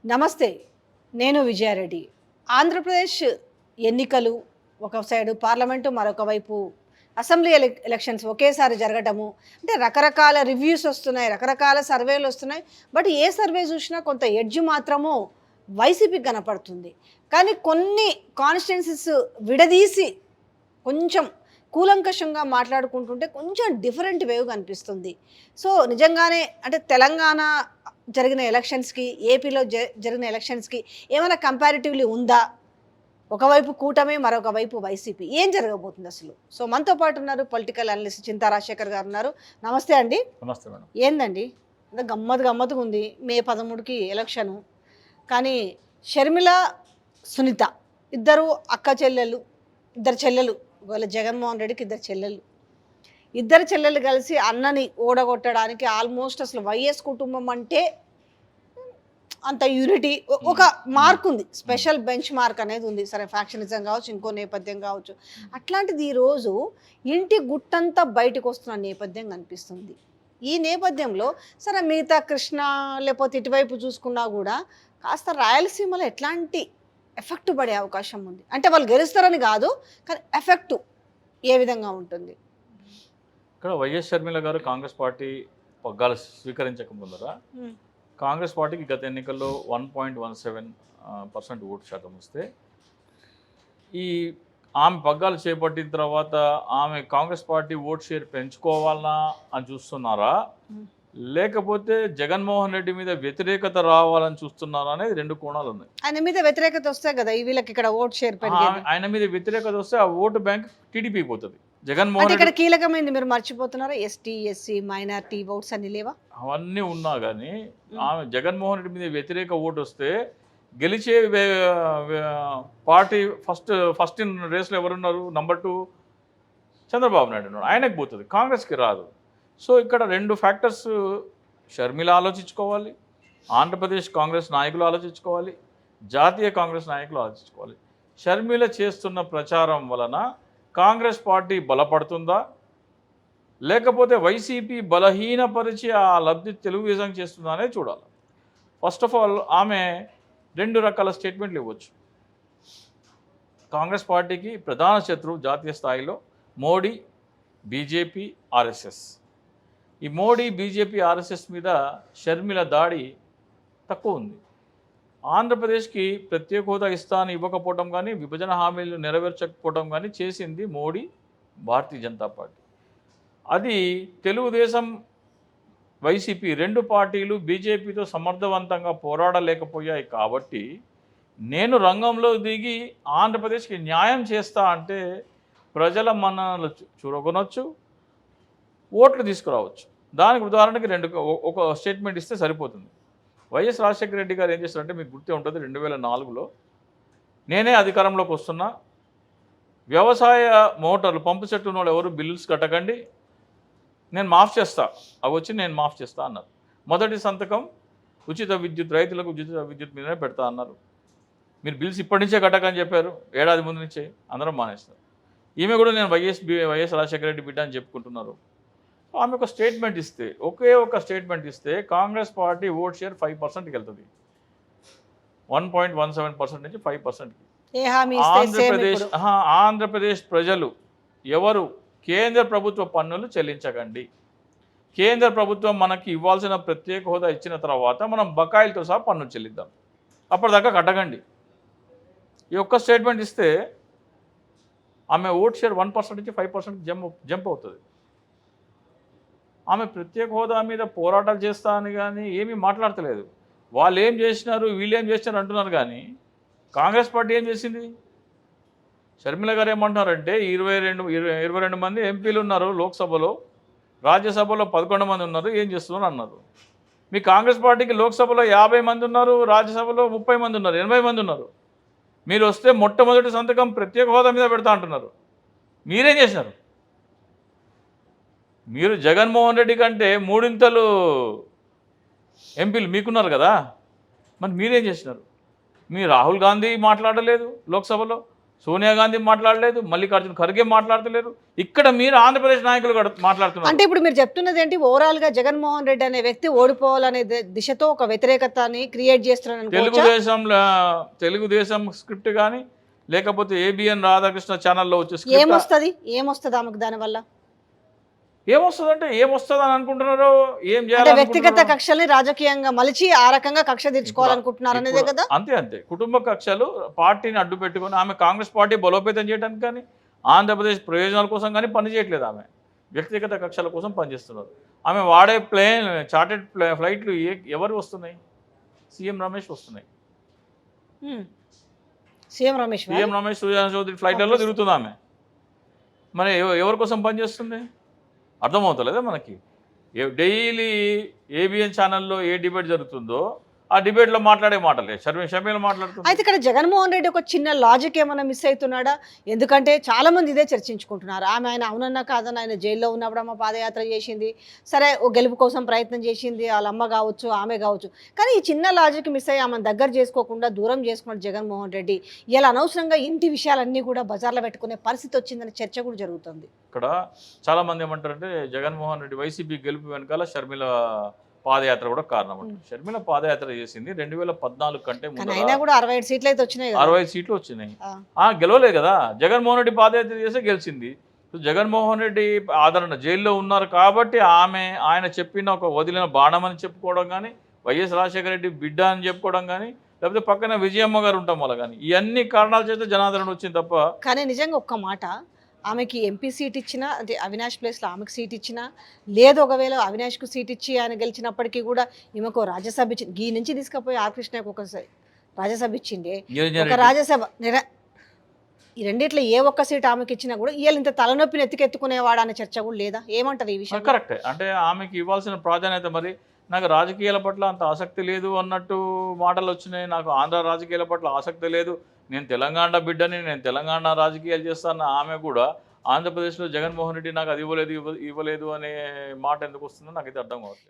నమస్తే. నేను విజయారెడ్డి. ఆంధ్రప్రదేశ్ ఎన్నికలు ఒక సైడు పార్లమెంటు, మరొక వైపు అసెంబ్లీ ఎలక్షన్స్ ఒకేసారి జరగటము. అంటే రకరకాల రివ్యూస్ వస్తున్నాయి, రకరకాల సర్వేలు వస్తున్నాయి. బట్ ఏ సర్వే చూసినా కొంత ఎడ్జ్ మాత్రము వైసీపీకి కనపడుతుంది. కానీ కొన్ని కాన్స్టిట్యుయెన్సీస్ విడదీసి కొంచెం కూలంకషంగా మాట్లాడుకుంటుంటే కొంచెం డిఫరెంట్ వేవ్ కనిపిస్తుంది. సో నిజంగానే అంటే తెలంగాణ జరిగిన ఎలక్షన్స్కి, ఏపీలో జరిగిన ఎలక్షన్స్కి ఏమైనా కంపారిటివ్లీ ఉందా? ఒకవైపు కూటమి, మరొక వైపు వైసీపీ. ఏం జరగబోతుంది అసలు? సో మనతో పాటు ఉన్నారు పొలిటికల్ అనలిస్ట్ చింతా రాజశేఖర్ గారు ఉన్నారు. నమస్తే అండి. నమస్తే మేడం. ఏందండి గమ్మత్తుగా ఉంది. మే 13కి ఎలక్షను. కానీ షర్మిల, సునీత ఇద్దరు అక్క చెల్లెలు, ఇద్దరు చెల్లెలు. ఒకవేళ జగన్మోహన్ రెడ్డికి ఇద్దరు చెల్లెలు కలిసి అన్నని ఓడగొట్టడానికి ఆల్మోస్ట్ అసలు వైఎస్ కుటుంబం అంటే అంత యూనిటీ, ఒక మార్క్ ఉంది, స్పెషల్ బెంచ్ మార్క్ అనేది ఉంది. సరే ఫ్యాక్షనిజం కావచ్చు, ఇంకో నేపథ్యం కావచ్చు. అట్లాంటిది ఈరోజు ఇంటి గుట్టంతా బయటకు వస్తున్న నేపథ్యం కనిపిస్తుంది. ఈ నేపథ్యంలో సరే మిగతా కృష్ణ లేకపోతే ఇటువైపు చూసుకున్నా కూడా కాస్త రాయలసీమలో ఎట్లాంటి ఎఫెక్ట్ పడే అవకాశం ఉంది? అంటే వాళ్ళు గెలుస్తారని కాదు, కానీ ఎఫెక్ట్ ఏ విధంగా ఉంటుంది? ఇక్కడ వైఎస్ షర్మిల గారు కాంగ్రెస్ పార్టీ పగ్గాలు స్వీకరించక ముందర కాంగ్రెస్ పార్టీకి గత ఎన్నికల్లో 1.17% ఓటు శాతం వస్తే ఈ ఆమె పగ్గాలు చేపట్టిన తర్వాత ఆమె కాంగ్రెస్ పార్టీ ఓట్ షేర్ పెంచుకోవాలనా అని చూస్తున్నారా, లేకపోతే జగన్మోహన్ రెడ్డి మీద వ్యతిరేకత రావాలని చూస్తున్నారా అనేది రెండు కోణాలు ఉన్నాయి. ఆయన మీద వ్యతిరేకత వస్తే కదా వీళ్ళకి ఇక్కడ ఓట్ షేర్ ఆయన మీద వ్యతిరేకత వస్తే ఆ ఓటు బ్యాంక్ టీడీపీ పోతుంది. జగన్మోహన్ ఇక్కడ కీలకమైంది మీరు మర్చిపోతున్నారా, ఎస్టీ, ఎస్సీ, మైనారిటీ ఓట్స్ అన్ని లేవా? అవన్నీ ఉన్నా కానీ ఆమె జగన్మోహన్ రెడ్డి మీద వ్యతిరేక ఓటు వస్తే గెలిచే పార్టీ ఫస్ట్ ఇన్ రేస్లో ఎవరున్నారు? నెంబర్ 2 చంద్రబాబు నాయుడు ఉన్నాడు, ఆయనకు పోతుంది, కాంగ్రెస్కి రాదు. సో ఇక్కడ రెండు ఫ్యాక్టర్స్ షర్మిల ఆలోచించుకోవాలి, ఆంధ్రప్రదేశ్ కాంగ్రెస్ నాయకులు ఆలోచించుకోవాలి, జాతీయ కాంగ్రెస్ నాయకులు ఆలోచించుకోవాలి. షర్మిల చేస్తున్న ప్రచారం వలన కాంగ్రెస్ పార్టీ బలపడుతుందా, లేకపోతే వైసీపీ బలహీనపరిచి ఆ లబ్ధి తెలుగుదేశం చేస్తుందా అనేది చూడాలి. ఫస్ట్ ఆఫ్ ఆల్ ఆమె రెండు రకాల స్టేట్మెంట్లు ఇవ్వచ్చు. కాంగ్రెస్ పార్టీకి ప్రధాన శత్రువు జాతీయ స్థాయిలో మోడీ, బీజేపీ, ఆర్ఎస్ఎస్. ఈ మోడీ, బీజేపీ, ఆర్ఎస్ఎస్ మీద షర్మిల దాడి తక్కువ ఉంది. ఆంధ్రప్రదేశ్కి ప్రత్యేక హోదా ఇస్తాను ఇవ్వకపోవటం కానీ, విభజన హామీలు నెరవేర్చకపోవటం కానీ చేసింది మోడీ, భారతీయ జనతా పార్టీ. అది తెలుగుదేశం, వైసీపీ రెండు పార్టీలు బీజేపీతో సమర్థవంతంగా పోరాడలేకపోయాయి. కాబట్టి నేను రంగంలో దిగి ఆంధ్రప్రదేశ్కి న్యాయం చేస్తా అంటే ప్రజల మన్ననలు చూరగొనొచ్చు, ఓట్లు తీసుకురావచ్చు. దానికి ఉదాహరణకి ఒక స్టేట్మెంట్ ఇస్తే సరిపోతుంది. వైఎస్ రాజశేఖర రెడ్డి గారు ఏం చేస్తారంటే మీకు గుర్తే ఉంటుంది, 2004లో నేనే అధికారంలోకి వస్తున్నా, వ్యవసాయ మోటార్లు పంపు సెట్లు ఉన్న వాళ్ళు ఎవరు బిల్లులు కట్టకండి, నేను మాఫ్ చేస్తా, అవి వచ్చి నేను మాఫ్ చేస్తా అన్నారు. మొదటి సంతకం ఉచిత విద్యుత్, రైతులకు ఉచిత విద్యుత్ మీదనే పెడతా అన్నారు. మీరు బిల్స్ ఇప్పటి నుంచే కట్టకని చెప్పారు, ఏడాది ముందు నుంచే, అందరం మానేస్తారు. ఈమె కూడా నేను వైఎస్ రాజశేఖర రెడ్డి బిడ్డ అని చెప్పుకుంటున్నారు. ఆమె ఒక స్టేట్మెంట్ ఇస్తే, ఒకే ఒక స్టేట్మెంట్ ఇస్తే కాంగ్రెస్ పార్టీ ఓట్ షేర్ 5%కి వెళ్తుంది. 1.17% నుంచి 5%కి. ఆంధ్రప్రదేశ్ ప్రజలు ఎవరు కేంద్ర ప్రభుత్వ పన్నులు చెల్లించకండి, కేంద్ర ప్రభుత్వం మనకి ఇవ్వాల్సిన ప్రత్యేక హోదా ఇచ్చిన తర్వాత మనం బకాయిలతో సహా పన్నులు చెల్లిద్దాం, అప్పటిదాకా కట్టకండి. ఈ ఒక్క స్టేట్మెంట్ ఇస్తే ఆమె ఓట్ షేర్ 1% నుంచి 5%కి జంప్ అవుతుంది. ఆమె ప్రత్యేక హోదా మీద పోరాటాలు చేస్తా అని కానీ ఏమీ మాట్లాడతలేదు. వాళ్ళు ఏం చేసినారు, వీళ్ళు ఏం చేసినారు అంటున్నారు. కానీ కాంగ్రెస్ పార్టీ ఏం చేసింది? షర్మిల గారు ఏమంటున్నారంటే 22 మంది ఎంపీలు ఉన్నారు లోక్సభలో, రాజ్యసభలో 11 మంది ఉన్నారు, ఏం చేస్తున్నారు అన్నారు. మీ కాంగ్రెస్ పార్టీకి లోక్సభలో 50 మంది ఉన్నారు, రాజ్యసభలో 30 మంది ఉన్నారు, 80 మంది ఉన్నారు. మీరు వస్తే మొట్టమొదటి సంతకం ప్రత్యేక హోదా మీద పెడతా అంటున్నారు. మీరేం చేసినారు? మీరు జగన్మోహన్ రెడ్డి కంటే 3 ఎంపీలు మీకున్నారు కదా, మరి మీరేం చేసినారు? మీ రాహుల్ గాంధీ మాట్లాడలేదు లోక్సభలో, సోనియా గాంధీ మాట్లాడలేదు, మల్లికార్జున ఖర్గే మాట్లాడతలేరు. ఇక్కడ మీరు ఆంధ్రప్రదేశ్ నాయకులు మాట్లాడుతున్నారు. అంటే ఇప్పుడు మీరు చెప్తున్నది ఏంటి, ఓవరాల్ గా జగన్మోహన్ రెడ్డి అనే వ్యక్తి ఓడిపోవాలనే దిశతో ఒక వ్యతిరేకతని క్రియేట్ చేస్తున్నారని తెలుగుదేశం స్క్రిప్ట్ కానీ లేకపోతే ఏబిఎన్ రాధాకృష్ణ ఛానల్లో వచ్చే స్క్రిప్ట్ ఏమొస్తుంది ఆమెకు దానివల్ల? ఏమొస్తుందంటే ఏమొస్తుంది అని అనుకుంటున్నారో, ఏం అంటే చేయాలి వ్యక్తిగత కక్షల్ని రాజకీయంగా మలిచి ఆ రకంగా కక్ష తీర్చుకోవాలనుకుంటున్నారు అనేదే కదా. అంతే కుటుంబ కక్షలు పార్టీని అడ్డు పెట్టుకొని ఆమె కాంగ్రెస్ పార్టీ బలోపేతం చేయడానికి కానీ ఆంధ్రప్రదేశ్ ప్రయోజనాల కోసం కానీ పనిచేయట్లేదు. ఆమె వ్యక్తిగత కక్షల కోసం పనిచేస్తున్నారు. ఆమె వాడే చార్టెడ్ ఫ్లైట్లు ఎవరు వస్తున్నాయి? సీఎం రమేష్ వస్తున్నాయి. సీఎం రమేష్ సుజాన చౌదరి ఫ్లైట్లలో తిరుగుతుంది ఆమె. మరి ఎవరి కోసం పనిచేస్తుంది అర్థమవుతలేదా మనకి? డైలీ ఏబిఎన్ ఛానల్లో ఏ డిబేట్ జరుగుతుందో ఆ డిబేట్లో మాట్లాడే మాటలే షర్మిల మాట్లాడుతుంది. అయితే ఇక్కడ జగన్మోహన్ రెడ్డి ఒక చిన్న లాజిక్ ఏమైనా మిస్ అవుతున్నాడా? ఎందుకంటే చాలా మంది ఇదే చర్చించుకుంటున్నారు. ఆయన అవునన్నా కాదన్నా ఆయన జైల్లో ఉన్నప్పుడు అమ్మ పాదయాత్ర చేసింది, సరే ఓ గెలుపు కోసం ప్రయత్నం చేసింది, వాళ్ళ అమ్మ కావచ్చు ఆమె కావచ్చు. కానీ ఈ చిన్న లాజిక్ మిస్ అయ్యి ఆమెను దగ్గర చేసుకోకుండా దూరం చేసుకున్నాడు జగన్మోహన్ రెడ్డి. ఇలా అనవసరంగా ఇంటి విషయాలన్నీ కూడా బజార్లో పెట్టుకునే పరిస్థితి వచ్చిందనే చర్చ కూడా జరుగుతుంది. ఇక్కడ చాలామంది ఏమంటారంటే జగన్మోహన్ రెడ్డి వైసీపీ గెలుపు వెనకాల షర్మిల పాదయాత్ర కూడా కారణం అంటారు. షర్మిల పాదయాత్ర చేసింది 2014 కంటే ముందు. అయినా కూడా 65 సీట్లు అయితే వచ్చినాయి, 65 సీట్లు వచ్చినాయి. గెలవలేదు కదా. జగన్మోహన్ రెడ్డి పాదయాత్ర చేస్తే గెలిచింది. జగన్మోహన్ రెడ్డి ఆదరణ జైల్లో ఉన్నారు కాబట్టి ఆయన చెప్పిన ఒక వదిలిన బాణం అని చెప్పుకోవడం కానీ, వైఎస్ రాజశేఖర రెడ్డి బిడ్డ అని చెప్పుకోవడం కానీ, లేకపోతే పక్కన విజయమ్మ గారు ఉంటాం వల్ల కానీ, ఇవన్నీ కారణాల చేత జనాదరణ వచ్చింది తప్ప. కానీ నిజంగా ఒక్క మాట, ఆమెకి ఎంపీ సీట్ ఇచ్చినా, అంటే అవినాష్ ప్లేస్లో ఆమెకు సీట్ ఇచ్చినా, లేదు ఒకవేళ అవినాష్కు సీట్ ఇచ్చి ఆయన గెలిచినప్పటికీ కూడా ఈమెకు రాజ్యసభ ఇచ్చింది. ఈ నుంచి తీసుకుపోయి ఆర్ కృష్ణకు ఒక రాజ్యసభ ఇచ్చింది, ఒక రాజ్యసభ. ఈ రెండిట్లో ఏ ఒక్క సీట్ ఆమెకి ఇచ్చినా కూడా వీళ్ళు ఇంత తలనొప్పిని ఎత్తుకెత్తుకునేవాడు అనే చర్చ కూడా లేదా? ఏమంటారు ఈ విషయం? కరెక్టే. అంటే ఆమెకి ఇవ్వాల్సిన ప్రాధాన్యత, మరి నాకు రాజకీయాల పట్ల అంత ఆసక్తి లేదు అన్నట్టు మాటలు వచ్చినాయి. నాకు ఆంధ్ర రాజకీయాల పట్ల ఆసక్తి లేదు, నేను తెలంగాణ బిడ్డని, నేను తెలంగాణ రాజకీయాలు చేస్తాను ఆమె కూడా ఆంధ్రప్రదేశ్లో జగన్మోహన్ రెడ్డి నాకు అది ఇవ్వలేదు అనే మాట ఎందుకు వస్తుందో నాకైతే అర్థం కావట్లేదు.